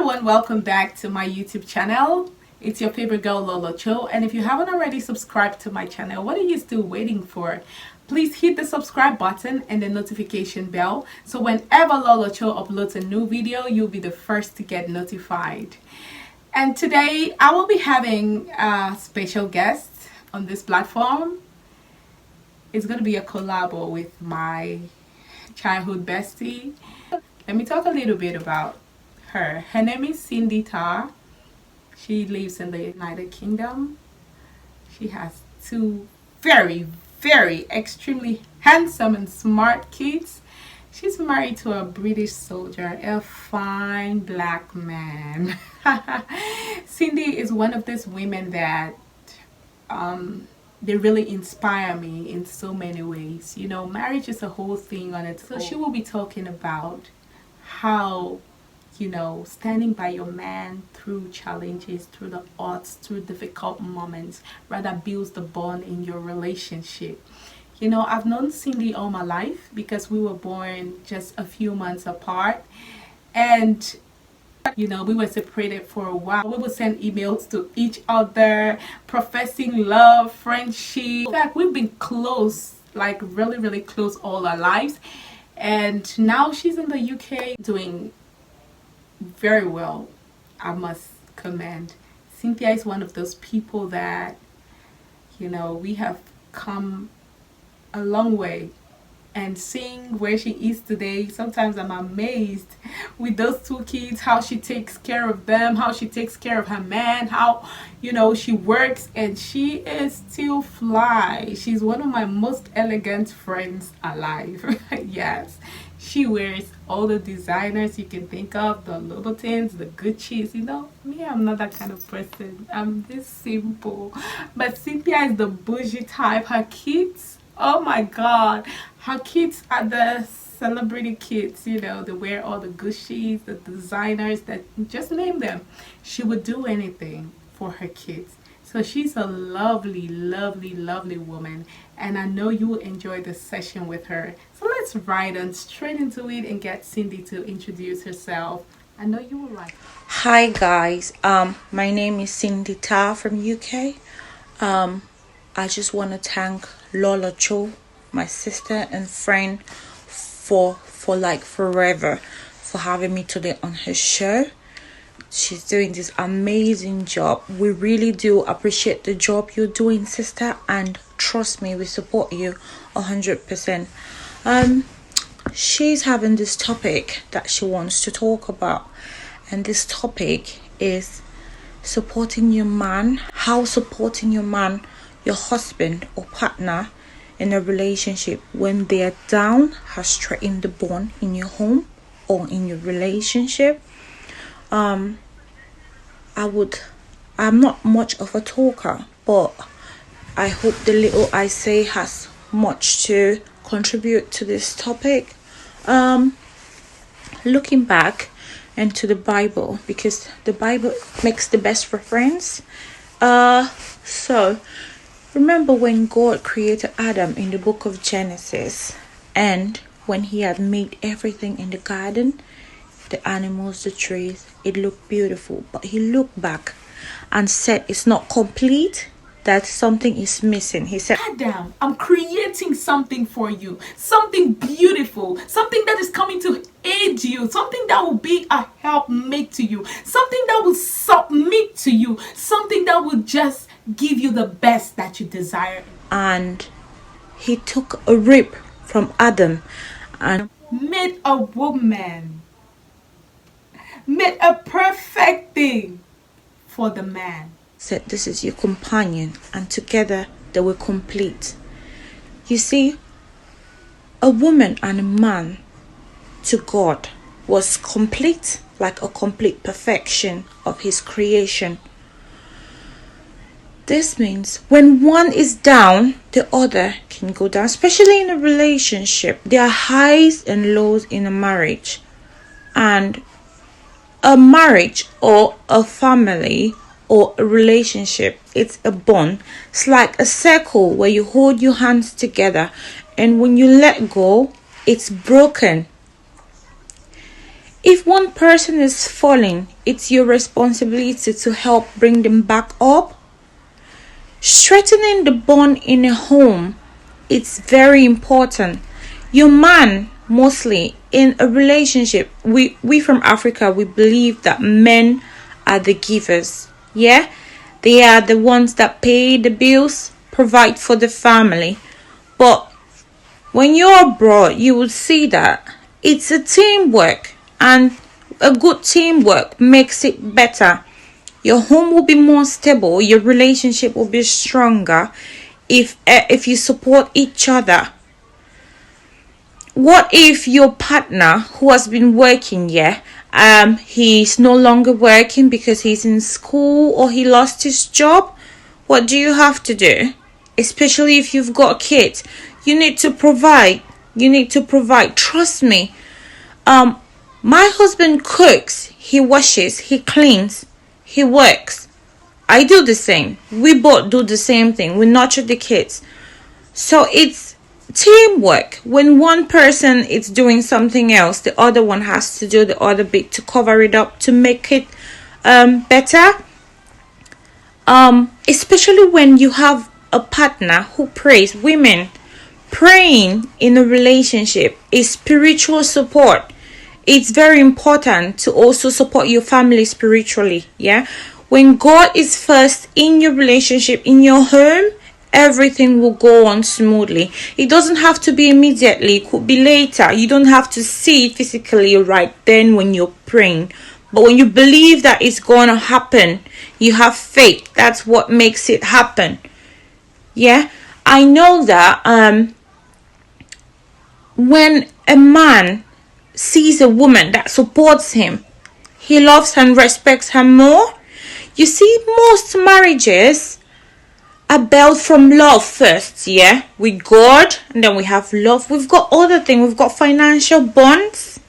everyone, welcome back to my YouTube channel. It's your favorite girl Lolo Cho, and if you haven't already subscribed to my channel, what are you still waiting for? Please hit the subscribe button and the notification bell so whenever Lolo Cho uploads a new video, you'll be the first to get notified. And today I will be having a special guest on this platform. It's going to be a collabo with my childhood bestie. Let me talk a little bit about her. Her name is Cindy Ta. She lives in the United Kingdom. She has two very extremely handsome and smart kids. She's married to a British soldier, a fine black man. Cindy is one of those women that they really inspire me in so many ways. You know, marriage is a whole thing on its own. So she will be talking about how, you know, standing by your man through challenges, through the odds, through difficult moments, rather builds the bond in your relationship. You know, I've known Cindy all my life because we were born just a few months apart, and you know, we were separated for a while. We would send emails to each other, professing love, friendship. In fact, we've been close, like really close all our lives. And now she's in the UK doing very well, I must commend. Cynthia is one of those people that, you know, we have come a long way. And seeing where she is today, sometimes I'm amazed with those two kids, how she takes care of them, how she takes care of her man, how, you know, she works, and she is still fly. She's one of my most elegant friends alive. Yes, she wears all the designers you can think of, the Louboutins, the Gucci's. You know, me, I'm not that kind of person. I'm this simple. But Cynthia is the bougie type. Her kids, oh my god, her kids are the celebrity kids. You know, they wear all the Gucci's, the designers, that just name them. She would do anything for her kids. So she's a lovely woman, and I know you will enjoy this session with her. So let's ride on straight into it and get Cindy to introduce herself. I know you will like it. Hi guys, my name is Cindy Ta from UK. I just want to thank Lolo Cho, my sister and friend, for like forever, for having me today on her show. She's doing this amazing job. We really do appreciate the job you're doing, sister, and trust me, we support you 100%. She's having this topic that she wants to talk about, and this topic is supporting your man. How supporting your man, your husband or partner, in a relationship when they are down has threatened the bond in your home or in your relationship. I'm not much of a talker, but I hope the little I say has much to contribute to this topic. Looking back into the Bible, because the Bible makes the best reference. So remember when God created Adam in the book of Genesis, and when he had made everything in the garden, the animals, the trees, it looked beautiful, but he looked back and said it's not complete, that something is missing. He said, Adam, I'm creating something for you, something beautiful, something that is coming to aid you, something that will be a helpmate to you, something that will submit to you, something that will just give you the best that you desire. And he took a rib from Adam and made a woman, made a perfect thing for the man. Said, this is your companion, and together they were complete. You see, a woman and a man to God was complete, like a complete perfection of his creation. This means when one is down, the other can go down, especially in a relationship. There are highs and lows in a marriage. And a marriage or a family or a relationship, it's a bond. It's like a circle where you hold your hands together, and when you let go, it's broken. If one person is falling, it's your responsibility to help bring them back up. Strengthening the bond in a home, it's very important. Your man, mostly in a relationship, we from Africa, we believe that men are the givers. Yeah, they are the ones that pay the bills, provide for the family. But when you're abroad, you will see that it's a teamwork, and a good teamwork makes it better. Your home will be more stable, your relationship will be stronger if you support each other. What if your partner who has been working, he's no longer working because he's in school or he lost his job? What do you have to do? Especially if you've got kids, you need to provide. Trust me. My husband cooks, he washes, he cleans, he works. I do the same. We both do the same thing. We nurture the kids. So it's teamwork. When one person is doing something else, the other one has to do the other bit to cover it up, to make it better. Especially when you have a partner who prays. Women, praying in a relationship is spiritual support. It's very important to also support your family spiritually. When God is first in your relationship, in your home, everything will go on smoothly. It doesn't have to be immediately, it could be later. You don't have to see it physically right then when you're praying, but when you believe that it's going to happen, you have faith. That's what makes it happen. I know that when a man sees a woman that supports him, he loves and respects her more. You see, most marriages are built from love first, with God, and then we have love. We've got other things. We've got financial bonds.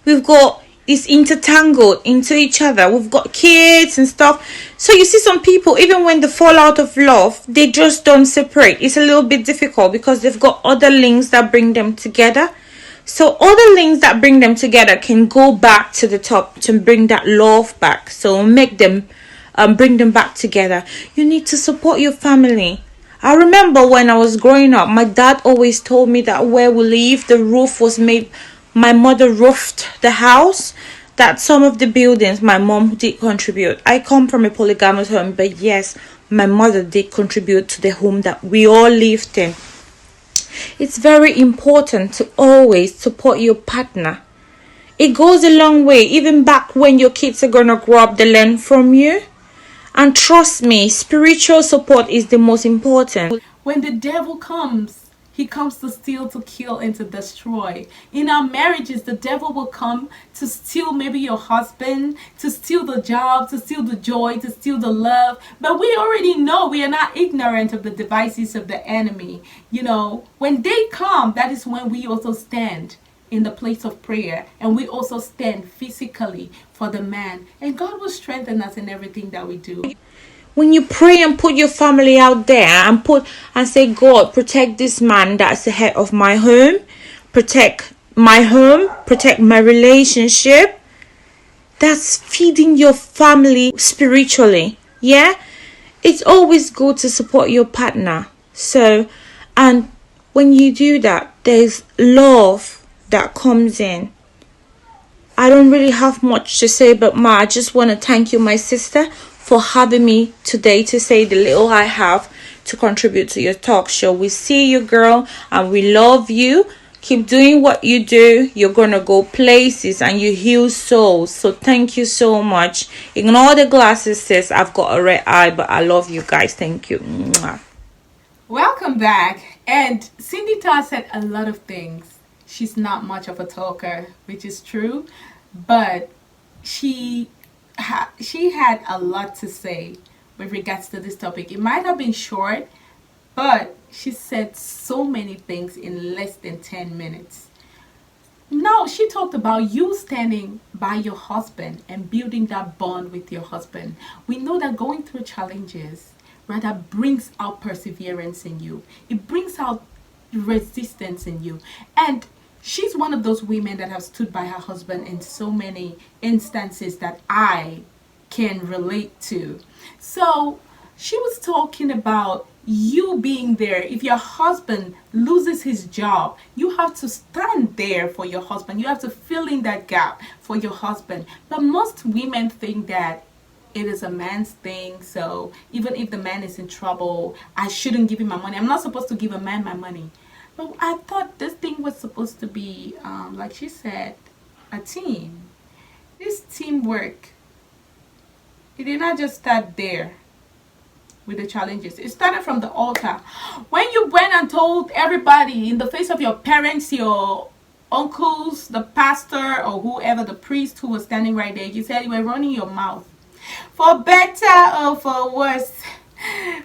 We've got it's intertangled into each other. We've got kids and stuff. So you see, some people, even when they fall out of love, they just don't separate. It's a little bit difficult because they've got other links that bring them together. So other links that bring them together can go back to the top to bring that love back. So make them bring them back together. You need to support your family. I remember when I was growing up, my dad always told me that where we live, the roof was made. My mother roofed the house. That some of the buildings my mom did contribute. I come from a polygamous home, but yes, my mother did contribute to the home that we all lived in. It's very important to always support your partner. It goes a long way, even back when your kids are gonna grow up, they learn from you. And trust me, spiritual support is the most important. When the devil comes, he comes to steal, to kill, and to destroy. In our marriages, the devil will come to steal maybe your husband, to steal the job, to steal the joy, to steal the love. But we already know, we are not ignorant of the devices of the enemy. When they come, that is when we also stand in the place of prayer, and we also stand physically for the man. And God will strengthen us in everything that we do. When you pray and put your family out there and say, God, protect this man that's the head of my home, protect my home, protect my relationship, that's feeding your family spiritually. It's always good to support your partner. So, and when you do that, there's love that comes in. I don't really have much to say, but I just want to thank you, my sister, for having me today to say the little I have to contribute to your talk show. We see you, girl, and we love you. Keep doing what you do. You're gonna go places and you heal souls. So thank you so much. Ignore the glasses, sis. I've got a red eye, but I love you guys. Thank you. Mwah. Welcome back. And Cindy Ta said a lot of things. She's not much of a talker, which is true, but she had a lot to say with regards to this topic. It might have been short, but she said so many things in less than 10 minutes. Now, she talked about you standing by your husband and building that bond with your husband. We know that going through challenges rather brings out perseverance in you. It brings out resistance in you. And she's one of those women that have stood by her husband in so many instances that I can relate to. So she was talking about you being there. If your husband loses his job, you have to stand there for your husband. You have to fill in that gap for your husband. But most women think that it is a man's thing, so even if the man is in trouble, I shouldn't give him my money. I'm not supposed to give a man my money. But I thought this thing was supposed to be, like she said, a team. This teamwork, it did not just start there with the challenges. It started from the altar. When you went and told everybody in the face of your parents, your uncles, the pastor, or whoever, the priest who was standing right there, you said you were running your mouth. For better or for worse,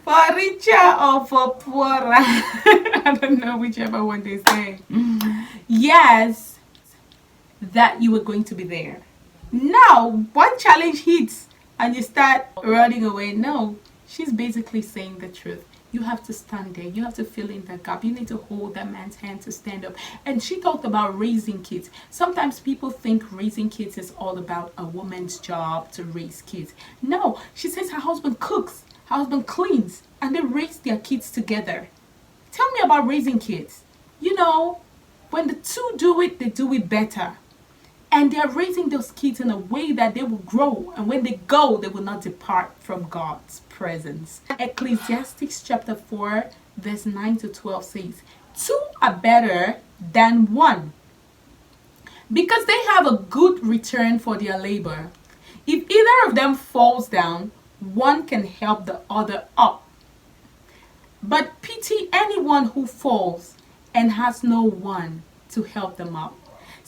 for richer or for poorer. I don't know, whichever one they say. Yes, that you were going to be there. Now, one challenge hits and you start running away. No, she's basically saying the truth. You have to stand there. You have to fill in that gap. You need to hold that man's hand to stand up. And she talked about raising kids. Sometimes people think raising kids is all about a woman's job to raise kids. No, she says her husband cooks, her husband cleans, and they raise their kids together. Tell me about raising kids. You know, when the two do it, they do it better. And they're raising those kids in a way that they will grow. And when they go, they will not depart from God's presence. Ecclesiastes chapter 4, verse 9 to 12 says, 2 are better than 1, because they have a good return for their labor. If either of them falls down, one can help the other up. But pity anyone who falls and has no one to help them up.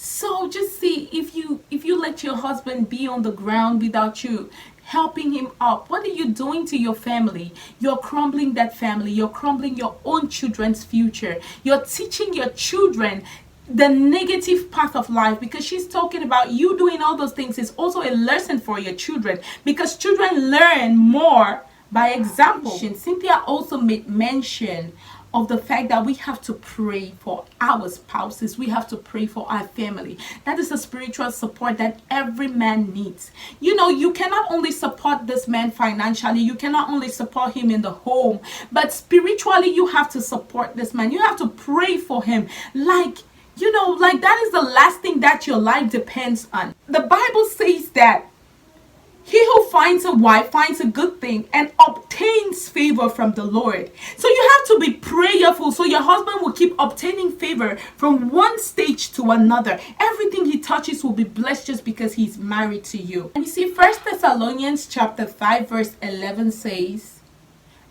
So just see, if you let your husband be on the ground without you helping him up, what are you doing to your family? You're crumbling that family. You're crumbling your own children's future. You're teaching your children the negative path of life, because she's talking about you doing all those things is also a lesson for your children, because children learn more by example. Cynthia also made mention of the fact that we have to pray for our spouses. We have to pray for our family. That is a spiritual support that every man needs. You know, you cannot only support this man financially, you cannot only support him in the home, but spiritually you have to support this man. You have to pray for him. Like, you know, like that is the last thing that your life depends on. The Bible says that he who finds a wife finds a good thing and obtains favor from the Lord. So you have to be prayerful so your husband will keep obtaining favor from one stage to another. Everything he touches will be blessed just because he's married to you. And you see, 1 Thessalonians chapter 5 verse 11 says,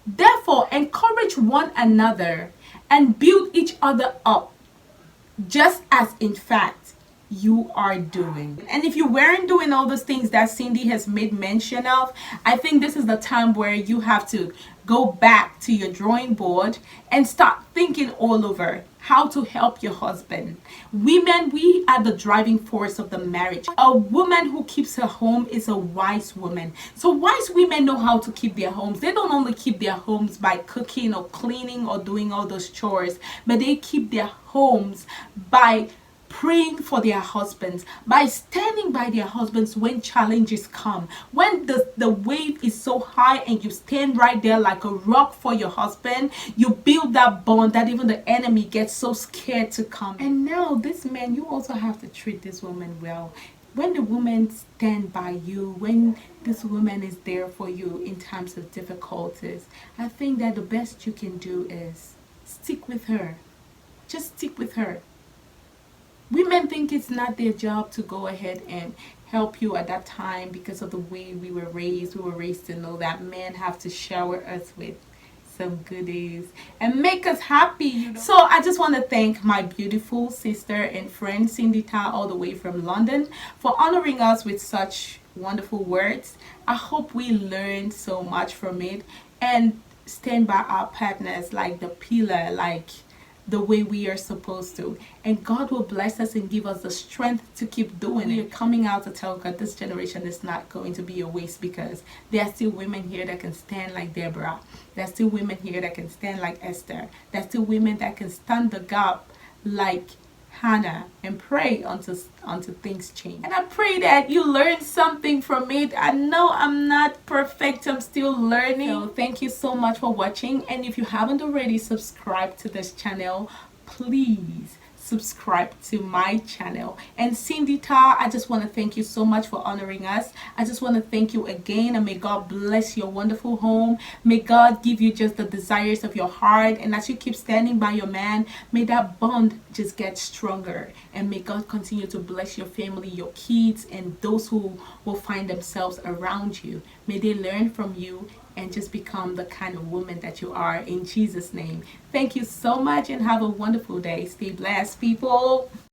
therefore encourage one another and build each other up, just as in fact you are doing. And if you weren't doing all those things that Cindy has made mention of, I think this is the time where you have to go back to your drawing board and start thinking all over how to help your husband. Women, we are the driving force of the marriage. A woman who keeps her home is a wise woman. So wise women know how to keep their homes. They don't only keep their homes by cooking or cleaning or doing all those chores, but they keep their homes by praying for their husbands, by standing by their husbands when challenges come, when the wave is so high and you stand right there like a rock for your husband. You build that bond that even the enemy gets so scared to come. And now this man, you also have to treat this woman well. When the woman stand by you, when this woman is there for you in times of difficulties, I think that the best you can do is stick with her. Just stick with her. Women think it's not their job to go ahead and help you at that time because of the way we were raised. We were raised to know that men have to shower us with some goodies and make us happy, you know? So I just want to thank my beautiful sister and friend Cindy Ta, all the way from London, for honoring us with such wonderful words. I hope we learned so much from it and stand by our partners like the pillar, like the way we are supposed to, and God will bless us and give us the strength to keep doing it. We are coming out to tell God this generation is not going to be a waste, because there are still women here that can stand like Deborah. There are still women here that can stand like Esther. There are still women that can stand the gap like Hannah and pray until things change. And I pray that you learned something from it. I know I'm not perfect, I'm still learning. So thank you so much for watching, and if you haven't already subscribed to this channel, please subscribe to my channel. And Cindy Ta, I just want to thank you so much for honoring us. I just want to thank you again, and may God bless your wonderful home. May God give you just the desires of your heart, and as you keep standing by your man, may that bond just get stronger, and may God continue to bless your family, your kids, and those who will find themselves around you. May they learn from you and just become the kind of woman that you are, in Jesus' name. Thank you so much, and have a wonderful day. Stay blessed, people.